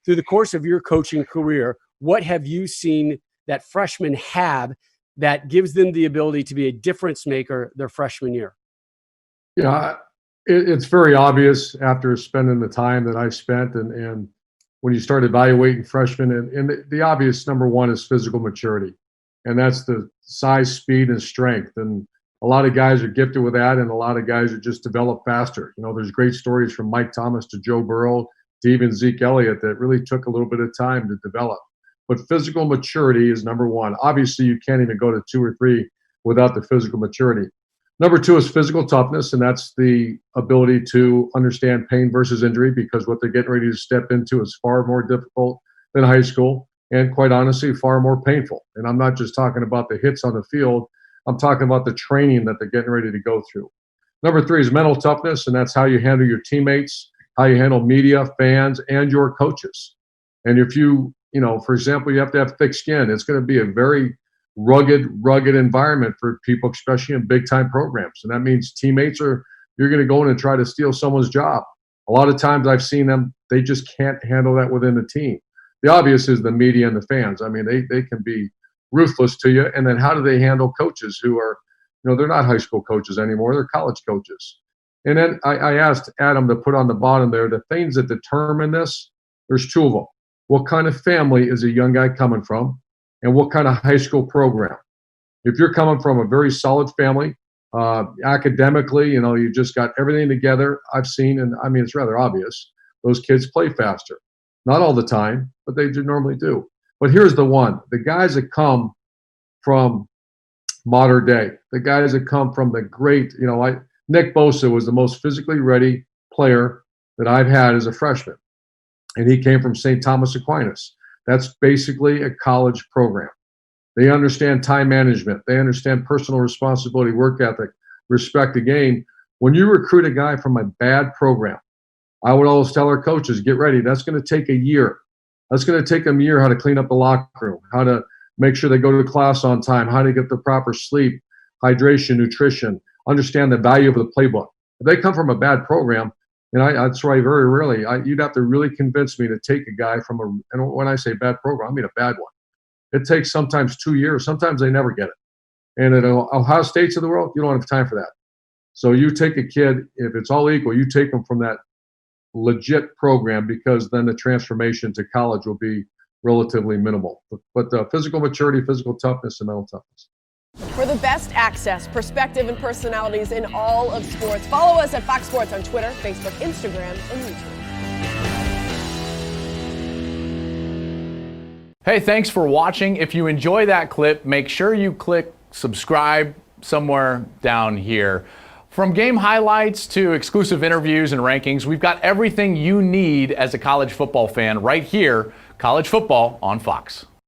through the course of your coaching career, what have you seen that freshmen have that gives them the ability to be a difference maker their freshman year? Yeah, it's very obvious after spending the time that I spent, and when you start evaluating freshmen, and the obvious number one is physical maturity, and that's the size, speed, and strength. And a lot of guys are gifted with that, and a lot of guys are just develop faster. There's great stories from Mike Thomas to Joe Burrow to even Zeke Elliott that really took a little bit of time to develop. But physical maturity is number one. Obviously, you can't even go to 2 or 3 without the physical maturity. Number 2 is physical toughness, and that's the ability to understand pain versus injury, because what they're getting ready to step into is far more difficult than high school, and quite honestly, far more painful. And I'm not just talking about the hits on the field. I'm talking about the training that they're getting ready to go through. Number 3 is mental toughness, and that's how you handle your teammates, how you handle media, fans, and your coaches. And if for example, you have to have thick skin. It's going to be a very rugged environment for people, especially in big-time programs. And that means teammates you're going to go in and try to steal someone's job. A lot of times I've seen them, they just can't handle that within the team. The obvious is the media and the fans. I mean, they can be ruthless to you. And then how do they handle coaches who are, they're not high school coaches anymore, they're college coaches. And then I asked Adam to put on the bottom there, the things that determine this, there's 2 of them. What kind of family is a young guy coming from? And what kind of high school program? If you're coming from a very solid family, academically, you just got everything together, I've seen, and I mean, it's rather obvious, those kids play faster. Not all the time, but they normally do. But here's the one, the guys that come from modern day, the guys that come from the great, Nick Bosa was the most physically ready player that I've had as a freshman. And he came from St. Thomas Aquinas. That's basically a college program. They understand time management. They understand personal responsibility, work ethic, respect the game. When you recruit a guy from a bad program, I would always tell our coaches, get ready. That's going to take a year. That's going to take them a year how to clean up the locker room, how to make sure they go to class on time, how to get the proper sleep, hydration, nutrition, understand the value of the playbook. If they come from a bad program, and that's why very rarely, you'd have to really convince me to take a guy from and when I say bad program, I mean a bad one. It takes sometimes 2 years. Sometimes they never get it. And at Ohio State's of the world, you don't have time for that. So you take a kid, if it's all equal, you take them from that legit program, because then the transformation to college will be relatively minimal. But physical maturity, physical toughness, and mental toughness. For the best access, perspective, and personalities in all of sports, follow us at Fox Sports on Twitter, Facebook, Instagram, and YouTube. Hey, thanks for watching. If you enjoy that clip, make sure you click subscribe somewhere down here. From game highlights to exclusive interviews and rankings, we've got everything you need as a college football fan right here, College Football on Fox.